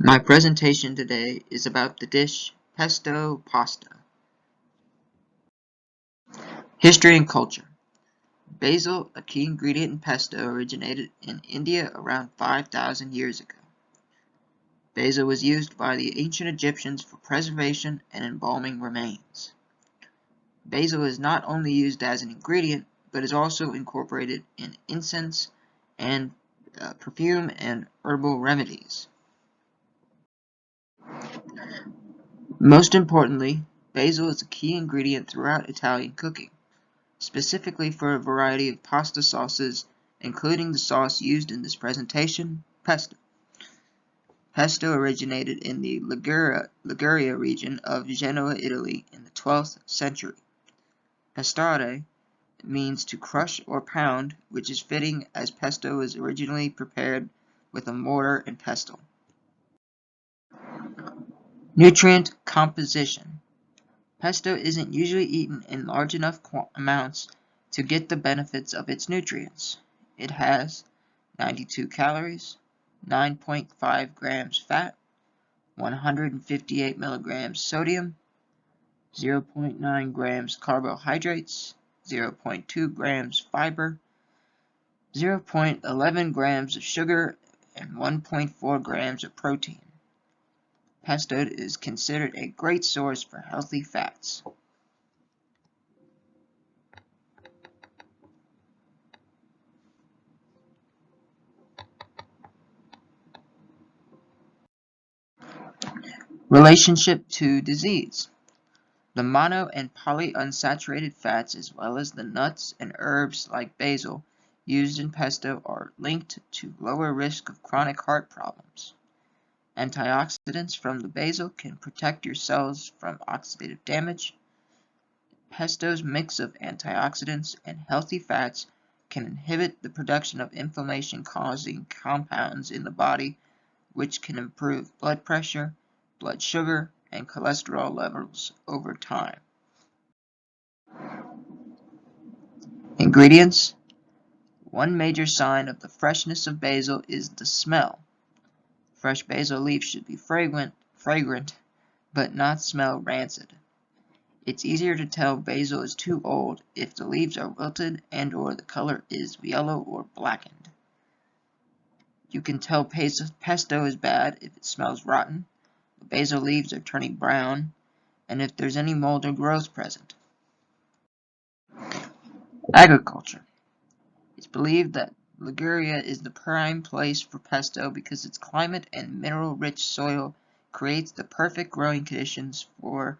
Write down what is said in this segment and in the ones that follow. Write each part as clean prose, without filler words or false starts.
My presentation today is about the dish Pesto Pasta. History and culture. Basil, a key ingredient in pesto, originated in India around 5,000 years ago. Basil was used by the ancient Egyptians for preservation and embalming remains. Basil is not only used as an ingredient, but is also incorporated in incense and perfume and herbal remedies. Most importantly, basil is a key ingredient throughout Italian cooking, specifically for a variety of pasta sauces, including the sauce used in this presentation, pesto. Pesto originated in the Liguria region of Genoa, Italy in the 12th century. Pestare means to crush or pound, which is fitting as pesto was originally prepared with a mortar and pestle. Nutrient composition. Pesto isn't usually eaten in large enough amounts to get the benefits of its nutrients. It has 92 calories, 9.5 grams fat, 158 milligrams sodium, 0.9 grams carbohydrates, 0.2 grams fiber, 0.11 grams of sugar, and 1.4 grams of protein. Pesto is considered a great source for healthy fats. Relationship to disease. The mono and polyunsaturated fats, as well as the nuts and herbs like basil used in pesto, are linked to lower risk of chronic heart problems. Antioxidants from the basil can protect your cells from oxidative damage. Pesto's mix of antioxidants and healthy fats can inhibit the production of inflammation-causing compounds in the body, which can improve blood pressure, blood sugar, and cholesterol levels over time. Ingredients. One major sign of the freshness of basil is the smell. Fresh basil leaves should be fragrant, but not smell rancid. It's easier to tell basil is too old if the leaves are wilted and or the color is yellow or blackened. You can tell pesto is bad if it smells rotten, the basil leaves are turning brown, and if there's any mold or growth present. Agriculture. It's believed that Liguria is the prime place for pesto because its climate and mineral-rich soil creates the perfect growing conditions for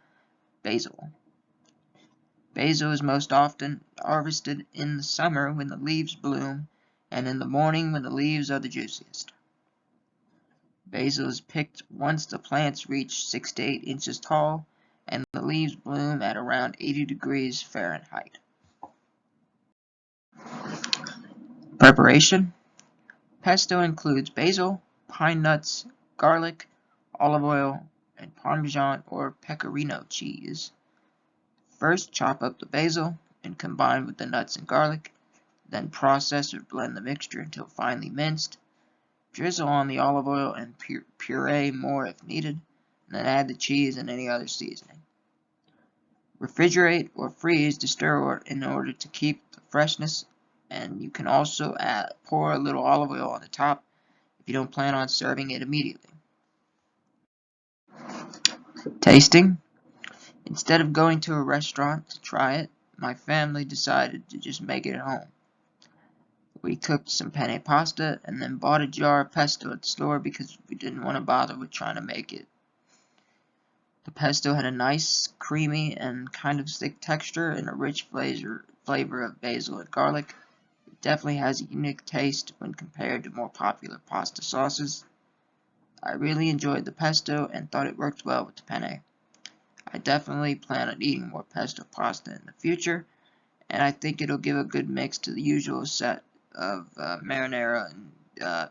basil. Basil is most often harvested in the summer when the leaves bloom and in the morning when the leaves are the juiciest. Basil is picked once the plants reach 6 to 8 inches tall and the leaves bloom at around 80 degrees Fahrenheit. Preparation. Pesto includes basil, pine nuts, garlic, olive oil, and Parmesan or Pecorino cheese. First, chop up the basil and combine with the nuts and garlic. Then process or blend the mixture until finely minced. Drizzle on the olive oil and puree more if needed. And then add the cheese and any other seasoning. Refrigerate or freeze to stir in order to keep the freshness, and you can also pour a little olive oil on the top if you don't plan on serving it immediately. Tasting. Instead of going to a restaurant to try it, my family decided to just make it at home. We cooked some penne pasta and then bought a jar of pesto at the store because we didn't want to bother with trying to make it. The pesto had a nice, creamy, and kind of thick texture and a rich flavor of basil and garlic. It definitely has a unique taste when compared to more popular pasta sauces. I really enjoyed the pesto and thought it worked well with the penne. I definitely plan on eating more pesto pasta in the future, and I think it'll give a good mix to the usual set of marinara and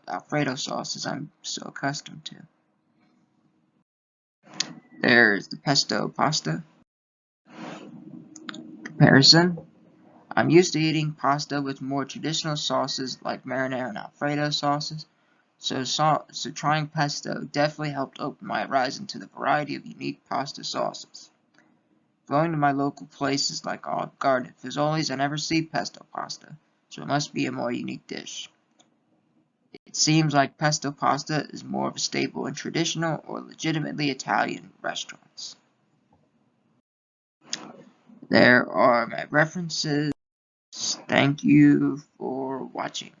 Alfredo sauces I'm so accustomed to. There's the pesto pasta. Comparison. I'm used to eating pasta with more traditional sauces like marinara and Alfredo sauces, So trying pesto definitely helped open my horizon to the variety of unique pasta sauces. Going to my local places like Olive Garden at Fazoli's, I never see pesto pasta, so it must be a more unique dish. It seems like pesto pasta is more of a staple in traditional or legitimately Italian restaurants. There are my references. Thank you for watching.